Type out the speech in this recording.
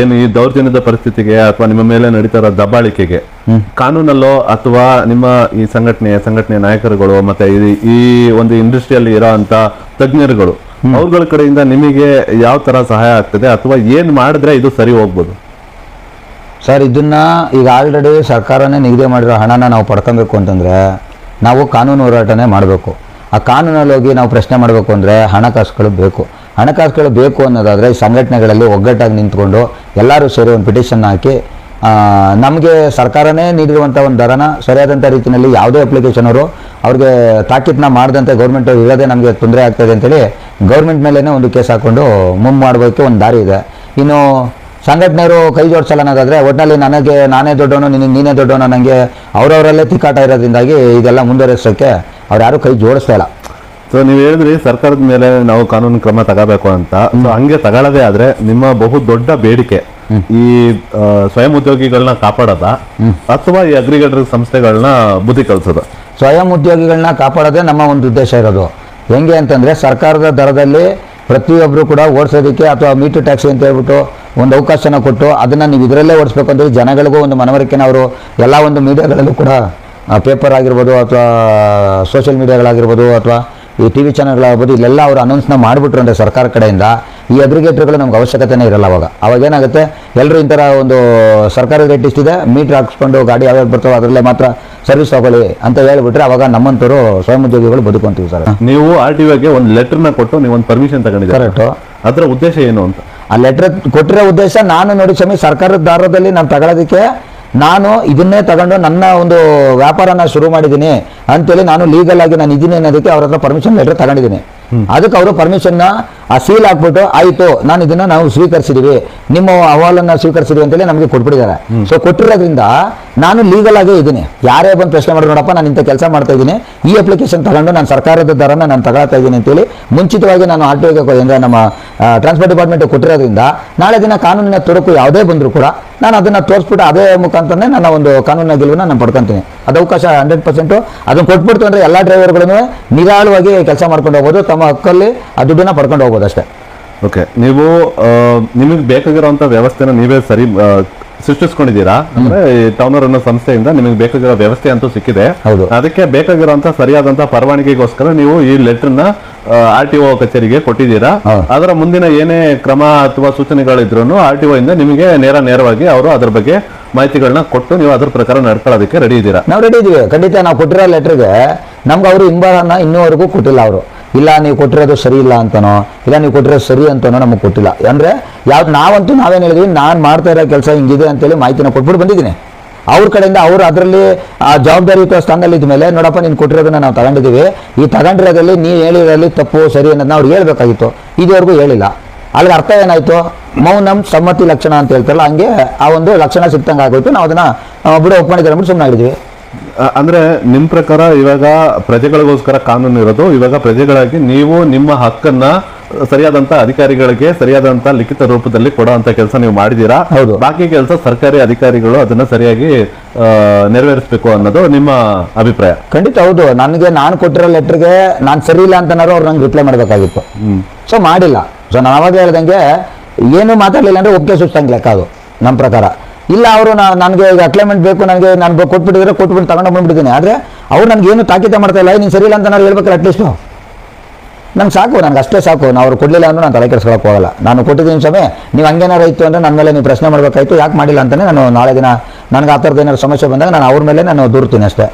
ಏನು ಈ ದೌರ್ಜನ್ಯದ ಪರಿಸ್ಥಿತಿಗೆ ಅಥವಾ ನಿಮ್ಮ ಮೇಲೆ ನಡೀತಾ ಇರೋ ದಬ್ಬಾಳಿಕೆಗೆ ಕಾನೂನಲ್ಲೋ ಅಥವಾ ನಿಮ್ಮ ಈ ಸಂಘಟನೆಯ ನಾಯಕರುಗಳು ಮತ್ತೆ ಈ ಒಂದು ಇಂಡಸ್ಟ್ರಿಯಲ್ಲಿ ಇರೋ ಅಂತ ತಜ್ಞರುಗಳು ಅವ್ರಗಳ ಕಡೆಯಿಂದ ನಿಮಗೆ ಯಾವ ತರ ಸಹಾಯ ಆಗ್ತದೆ ಅಥವಾ ಏನ್ ಮಾಡಿದ್ರೆ ಇದು ಸರಿ ಹೋಗ್ಬೋದು ಸರ್? ಇದನ್ನ ಈಗ ಆಲ್ರೆಡಿ ಸರ್ಕಾರನೇ ನಿಗದಿ ಮಾಡಿರೋ ಹಣನ ನಾವು ಪಡ್ಕೊಬೇಕು ಅಂತಂದ್ರೆ ನಾವು ಕಾನೂನು ಹೋರಾಟನೇ ಮಾಡಬೇಕು. ಆ ಕಾನೂನಲ್ಲಿ ಹೋಗಿ ನಾವು ಪ್ರಶ್ನೆ ಮಾಡಬೇಕು ಅಂದರೆ ಹಣಕಾಸುಗಳು ಬೇಕು ಅನ್ನೋದಾದರೆ ಈ ಸಂಘಟನೆಗಳಲ್ಲಿ ಒಗ್ಗಟ್ಟಾಗಿ ನಿಂತ್ಕೊಂಡು ಎಲ್ಲರೂ ಸೇರಿ ಒಂದು ಪಿಟಿಷನ್ ಹಾಕಿ ನಮಗೆ ಸರ್ಕಾರನೇ ನೀಡಿರುವಂಥ ಒಂದು ದರನ ಸರಿಯಾದಂಥ ರೀತಿಯಲ್ಲಿ ಯಾವುದೇ ಅಪ್ಲಿಕೇಶನ್ ಅವರು ಅವ್ರಿಗೆ ತಾಕೀತನ್ನ ಮಾಡದಂತೆ ಗೌರ್ಮೆಂಟ್ ಇರೋದೇ ನಮಗೆ ತೊಂದರೆ ಆಗ್ತದೆ ಅಂತೇಳಿ ಗೌರ್ಮೆಂಟ್ ಮೇಲೇ ಒಂದು ಕೇಸ್ ಹಾಕ್ಕೊಂಡು ಮಾಡೋಕ್ಕೆ ಒಂದು ದಾರಿ ಇದೆ. ಇನ್ನು ಸಂಘಟನೆಯವರು ಕೈ ಜೋಡಿಸಲ್ಲ ಅನ್ನೋದಾದರೆ ಒಟ್ಟಿನಲ್ಲಿ ನಾನೇ ದೊಡ್ಡವನು ನೀನೇ ದೊಡ್ಡವನು ನನಗೆ ಅವರವರಲ್ಲೇ ತಿಕ್ಕಾಟ ಇರೋದ್ರಿಂದಾಗಿ ಇದೆಲ್ಲ ಮುಂದುವರಿಸೋಕ್ಕೆ ಅವ್ರು ಯಾರೂ ಕೈ ಜೋಡಿಸ್ತಾ ಇಲ್ಲ. ಸೊ ನೀವು ಹೇಳಿದ್ರಿ ಸರ್ಕಾರದ ಮೇಲೆ ನಾವು ಕಾನೂನು ಕ್ರಮ ತಗೋಬೇಕು ಅಂತ. ಸೊ ಹಂಗೆ ತಗೊಳ್ಳೋದೇ ಆದ್ರೆ ನಿಮ್ಮ ಬಹು ದೊಡ್ಡ ಬೇಡಿಕೆ ಈ ಸ್ವಯಂ ಉದ್ಯೋಗಿಗಳನ್ನ ಕಾಪಾಡೋದ ಅಥವಾ ಈ ಅಗ್ರಿಗೇಟರ್ ಸಂಸ್ಥೆಗಳನ್ನ ಬುದ್ಧಿ ಕಲಿಸೋದ? ಸ್ವಯಂ ಉದ್ಯೋಗಿಗಳನ್ನ ಕಾಪಾಡೋದೇ ನಮ್ಮ ಒಂದು ಉದ್ದೇಶ ಇರೋದು. ಹೆಂಗೆ ಅಂತಂದರೆ ಸರ್ಕಾರದ ದರದಲ್ಲಿ ಪ್ರತಿಯೊಬ್ಬರು ಕೂಡ ಓಡಿಸೋದಕ್ಕೆ ಅಥವಾ ಮೀಟರ್ ಟ್ಯಾಕ್ಸಿ ಅಂತ ಹೇಳ್ಬಿಟ್ಟು ಒಂದು ಅವಕಾಶನ ಕೊಟ್ಟು ಅದನ್ನು ನೀವು ಇದರಲ್ಲೇ ಓಡಿಸ್ಬೇಕು ಅಂತೇಳಿ ಜನಗಳಿಗೂ ಒಂದು ಮನವರಿಕೆನ ಅವರು ಎಲ್ಲ ಒಂದು ಮೀಡಿಯಾಗಳಲ್ಲೂ ಕೂಡ ಪೇಪರ್ ಆಗಿರ್ಬೋದು ಅಥವಾ ಸೋಷಿಯಲ್ ಮೀಡಿಯಾಗಳಾಗಿರ್ಬೋದು ಅಥವಾ ಈ ಟಿ ವಿ ಚಾನಲ್ಗಳಾಗ್ಬೋದು ಇಲ್ಲೆಲ್ಲ ಅವರು ಅನೌನ್ಸ್ನ ಮಾಡಿಬಿಟ್ರು ಅಂದರೆ ಸರ್ಕಾರ ಕಡೆಯಿಂದ ಈ ಅಗ್ರಿಗೇಟರ್ಗಳು ನಮ್ಗೆ ಅವಶ್ಯಕತೆನೇ ಇರಲ್ಲ. ಅವಾಗ ಏನಾಗುತ್ತೆ, ಎಲ್ಲರೂ ಇಂಥರ ಒಂದು ಸರ್ಕಾರದ ರೇಟ್ ಇಷ್ಟಿದೆ ಮೀಟ್ರ್ ಹಾಕ್ಸ್ಕೊಂಡು ಗಾಡಿ ಯಾವ್ಯಾವ ಬರ್ತಾವೆ ಅದರಲ್ಲೇ ಮಾತ್ರ ಸರ್ವಿಸ್ ತಗೊಳ್ಳಿ ಅಂತ ಹೇಳ್ಬಿಟ್ರೆ ಅವಾಗ ನಮ್ಮಂತವರು ಸ್ವಯಂ ಉದ್ಯೋಗಿಗಳು ಬದುಕೊಂತೀವಿ ಸರ್. ನೀವು RTOಗೆ ಒಂದು ಲೆಟರ್ನ ಕೊಟ್ಟು ನೀವು ಒಂದು ಪರ್ಮಿಷನ್ ತಗೊಂಡಿದ್ದೀರಿ. ಕರೆಕ್ಟು. ಅದರ ಉದ್ದೇಶ ಏನು ಅಂತ? ಆ ಲೆಟರ್ ಕೊಟ್ಟಿರೋ ಉದ್ದೇಶ ನಾನು ನೋಡಿ ಸ್ವಾಮಿ, ಸರ್ಕಾರದ ದಾರದಲ್ಲಿ ನಾನು ತಗೊಳ್ಳೋದಕ್ಕೆ ನಾನು ಇದನ್ನೇ ತಗೊಂಡು ನನ್ನ ಒಂದು ವ್ಯಾಪಾರನ ಶುರು ಮಾಡಿದ್ದೀನಿ ಅಂತೇಳಿ ನಾನು ಲೀಗಲ್ ಆಗಿ ನಾನು ಇದೀನಿ ಅನ್ನೋದಕ್ಕೆ ಅವ್ರ ಹತ್ರ ಪರ್ಮಿಷನ್ ಲೆಟರ್ ತಗೊಂಡಿದ್ದೀನಿ. ಅದಕ್ಕೆ ಅವರು ಪರ್ಮಿಷನ್ನ ಆ ಸೀಲ್ ಹಾಕ್ಬಿಟ್ಟು ಆಯಿತು ನಾನು ಇದನ್ನ ನಾವು ಸ್ವೀಕರಿಸಿದೀವಿ, ನಿಮ್ಮ ಅಹವಾಲನ್ನು ಸ್ವೀಕರಿಸಿದೀವಿ ಅಂತೇಳಿ ನಮಗೆ ಕೊಟ್ಬಿಟ್ಟಿದ್ದಾರೆ. ಸೊ ಕೊಟ್ಟಿರೋದ್ರಿಂದ ನಾನು ಲೀಗಲ್ ಆಗೇ ಇದ್ದೀನಿ. ಯಾರೇ ಬಂದು ಪ್ರಶ್ನೆ ಮಾಡಿ ನೋಡಪ್ಪ ನಾನು ಇಂಥ ಕೆಲಸ ಮಾಡ್ತಾ ಇದ್ದೀನಿ, ಈ ಅಪ್ಲಿಕೇಶನ್ ತಗೊಂಡು ನಾನು ಸರ್ಕಾರದ ದರನ ನಾನು ತಗೊಳ್ತಾ ಇದ್ದೀನಿ ಅಂತೇಳಿ ಮುಂಚಿತವಾಗಿ ನಾನು RTOಗೆ ಅಂದರೆ ನಮ್ಮ ಟ್ರಾನ್ಸ್ಪೋರ್ಟ್ ಡಿಪಾರ್ಟ್ಮೆಂಟ್ ಕೊಟ್ಟಿರೋದ್ರಿಂದ ನಾಳೆ ದಿನ ಕಾನೂನಿನ ತೊಡಕು ಯಾವುದೇ ಬಂದರೂ ಕೂಡ ನಾನು ಅದನ್ನು ತೋರಿಸ್ಬಿಟ್ಟು ಅದೇ ಮುಖಾಂತರನೇ ನನ್ನ ಒಂದು ಕಾನೂನಿನ ಗೆಲುವನ್ನ ನಾನು ಪಡ್ಕೊತೀನಿ. ಅದು ಅವಕಾಶ 100% ಅದನ್ನು ಕೊಟ್ಬಿಡ್ತು ಅಂದರೆ ಎಲ್ಲ ಡ್ರೈವರ್ಗಳನ್ನು ನಿರಾಳವಾಗಿ ಕೆಲಸ ಮಾಡ್ಕೊಂಡು ಹೋಗ್ಬೋದು, ತಮ್ಮ ಹಕ್ಕಲ್ಲಿ ಆ ದುಡ್ಡನ್ನ ಪಡ್ಕೊಂಡು ಹೋಗ್ಬೋದು ಅಷ್ಟೇ. ಓಕೆ, ನೀವು ನಿಮಗೆ ಬೇಕಾಗಿರೋಂಥ ವ್ಯವಸ್ಥೆನ ನೀವೇ ಸರಿ ಸೃಷ್ಟಿಸ್ಕೊಂಡಿದ್ದೀರಾ? ಅಂದ್ರೆ ಟೌನರ್ ಅನ್ನೋ ಸಂಸ್ಥೆಯಿಂದ ನಿಮಗೆ ಬೇಕಾಗಿರೋ ವ್ಯವಸ್ಥೆ ಅಂತೂ ಸಿಕ್ಕಿದೆ. ಅದಕ್ಕೆ ಬೇಕಾಗಿರೋಂಥ ಸರಿಯಾದಂತ ಪರವಾನಗಿಗೋಸ್ಕರ ನೀವು ಈ ಲೆಟರ್ನ RTO ಕಚೇರಿಗೆ ಕೊಟ್ಟಿದ್ದೀರಾ. ಅದರ ಮುಂದಿನ ಏನೇ ಕ್ರಮ ಅಥವಾ ಸೂಚನೆಗಳಿದ್ರು RTO ಇಂದ ನಿಮಗೆ ನೇರವಾಗಿ ಅವರು ಅದ್ರ ಬಗ್ಗೆ ಮಾಹಿತಿಗಳನ್ನ ಕೊಟ್ಟು ನೀವು ಅದ್ರ ಪ್ರಕಾರ ನಡ್ಕೊಳ್ಳೋದಕ್ಕೆ ರೆಡಿ ಇದ್ದೀರಾ? ನಾವು ರೆಡಿ ಇದೀವಿ ಖಂಡಿತ. ನಾವು ಕೊಟ್ಟಿರೋ ಲೆಟರ್ಗೆ ನಮ್ಗೆ ಅವರು ಹಿಂಬಾಲನ ಇನ್ನೂವರೆಗೂ ಕೊಟ್ಟಿಲ್ಲ. ಅವರು ಇಲ್ಲ ನೀವು ಕೊಟ್ಟಿರೋದು ಸರಿ ಇಲ್ಲ ಅಂತನೋ ಇಲ್ಲ ನೀವು ಕೊಟ್ಟಿರೋದು ಸರಿ ಅಂತನೋ ನಮಗೆ ಕೊಟ್ಟಿಲ್ಲ. ಅಂದರೆ ಯಾವ್ದು ನಾವೇನು ಹೇಳಿದ್ವಿ, ನಾನು ಮಾಡ್ತಾ ಇರೋ ಕೆಲಸ ಹಿಂಗಿದೆ ಅಂತೇಳಿ ಮಾಹಿತಿನ ಕೊಟ್ಬಿಟ್ಟು ಬಂದಿದ್ದೀನಿ. ಅವ್ರ ಕಡೆಯಿಂದ ಅವರು ಅದರಲ್ಲಿ ಆ ಜವಾಬ್ದಾರಿಯುತ ಸ್ಥಾನದಲ್ಲಿ ಇದ್ಮೇಲೆ ನೋಡಪ್ಪ ನೀನು ಕೊಟ್ಟಿರೋದನ್ನ ನಾವು ತಗೊಂಡಿದ್ದೀವಿ, ಈ ತಗೊಂಡಿರೋದ್ರಲ್ಲಿ ನೀವು ಹೇಳಿರೋದ್ರಲ್ಲಿ ತಪ್ಪು ಸರಿ ಅನ್ನೋದನ್ನ ಅವ್ರಿಗೆ ಹೇಳ್ಬೇಕಾಗಿತ್ತು. ಇದುವರೆಗೂ ಹೇಳಿಲ್ಲ. ಅಲ್ಲಿಗೆ ಅರ್ಥ ಏನಾಯ್ತು, ಮೌನಂ ಸಮ್ಮತಿ ಲಕ್ಷಣ ಅಂತ ಹೇಳ್ತಾರಲ್ಲ ಹಂಗೆ ಆ ಒಂದು ಲಕ್ಷಣ ಸಿಕ್ತಂಗೆ ಆಗೋಯ್ತು. ನಾವು ಅದನ್ನ ಒಪ್ಕೊಂಡಿದ್ದಾರೆ ಅಂದ್ಬಿಟ್ಟು ಸುಮ್ಮನೆ ಆಗಿದ್ವಿ. ಅಂದ್ರೆ ನಿಮ್ ಪ್ರಕಾರ ಇವಾಗ ಪ್ರಜೆಗಳಿಗೋಸ್ಕರ ಕಾನೂನು ಇರೋದು, ಇವಾಗ ಪ್ರಜೆಗಳಾಗಿ ನೀವು ನಿಮ್ಮ ಹಕ್ಕನ್ನ ಸರಿಯಾದಂತ ಅಧಿಕಾರಿಗಳಿಗೆ ಸರಿಯಾದಂತ ಲಿಖಿತ ರೂಪದಲ್ಲಿ ಕೊಡುವಂತ ಕೆಲಸ ನೀವು ಮಾಡಿದೀರಾ. ಬಾಕಿ ಕೆಲಸ ಸರ್ಕಾರಿ ಅಧಿಕಾರಿಗಳು ಅದನ್ನ ಸರಿಯಾಗಿ ನೆರವೇರಿಸಬೇಕು ಅನ್ನೋದು ನಿಮ್ಮ ಅಭಿಪ್ರಾಯ? ಖಂಡಿತ ಹೌದು. ನಾನು ಕೊಟ್ಟಿರೋ ಲೆಟರ್ಗೆ ನಾನು ಸರಿ ಇಲ್ಲ ಅಂತನಾರು ಅವ್ರು ನಂಗೆ ರಿಪ್ಲೈ ಮಾಡಬೇಕಾಗಿತ್ತು. ಸೊ ಮಾಡಿಲ್ಲ. ಸೊ ನಾನು ಅವಾಗ ಹೇಳ್ದಂಗೆ ಏನು ಮಾತಾಡಲಿಲ್ಲ ಅಂದ್ರೆ ಒಪ್ಪಿಗೆ ಸುಸ್ತಂಗೆ ಲೆಕ್ಕ ಅದು ನಮ್ಮ ಪ್ರಕಾರ. ಇಲ್ಲ ಅವರು ನನಗೆ ಈಗ ಅಕ್ಲೇಮೆಂಟ್ ಬೇಕು, ನನಗೆ ನಾನು ಕೊಟ್ಬಿಟ್ಟು ತಗೊಂಡು ಬಂದ್ಬಿಟ್ಟಿದ್ದೀನಿ. ಆದರೆ ಅವ್ರು ನನಗೇನು ತಾಕೀತ ಮಾಡ್ತಾ ಇಲ್ಲ, ನೀನು ಸರಿ ಇಲ್ಲ ಅಂತ ನಾನು ಹೇಳ್ಬೇಕಲ್ಲ ಅಟ್ಲೀಸ್ಟು. ನಂಗೆ ಸಾಕು, ನನಗೆ ಅಷ್ಟೇ ಸಾಕು. ನಾವು ಅವ್ರು ಕೊಡಲಿಲ್ಲ ಅಂದ್ರೆ ನಾನು ತಲೆ ಕೆಡಿಸ್ಕೊಳಕ್ಕೆ ಹೋಗಲ್ಲ. ನಾನು ಕೊಟ್ಟಿದ್ದೀನಿ ಸಮಯ ನೀವು ಹಂಗೇನಾರು ಇತ್ತು ಅಂದರೆ ನನ್ನ ಮೇಲೆ ನೀವು ಪ್ರಶ್ನೆ ಮಾಡಬೇಕಾಯ್ತು, ಯಾಕೆ ಮಾಡಿಲ್ಲ ಅಂತಲೇ ನಾನು ನಾಳೆ ದಿನ ನನಗೆ ಆ ಥರದ್ದು ಏನಾದ್ರು ಸಮಸ್ಯೆ ಬಂದಾಗ ನಾನು ಅವ್ರ ಮೇಲೆ ನಾನು ದೂರ್ತೀನಿ ಅಷ್ಟೇ.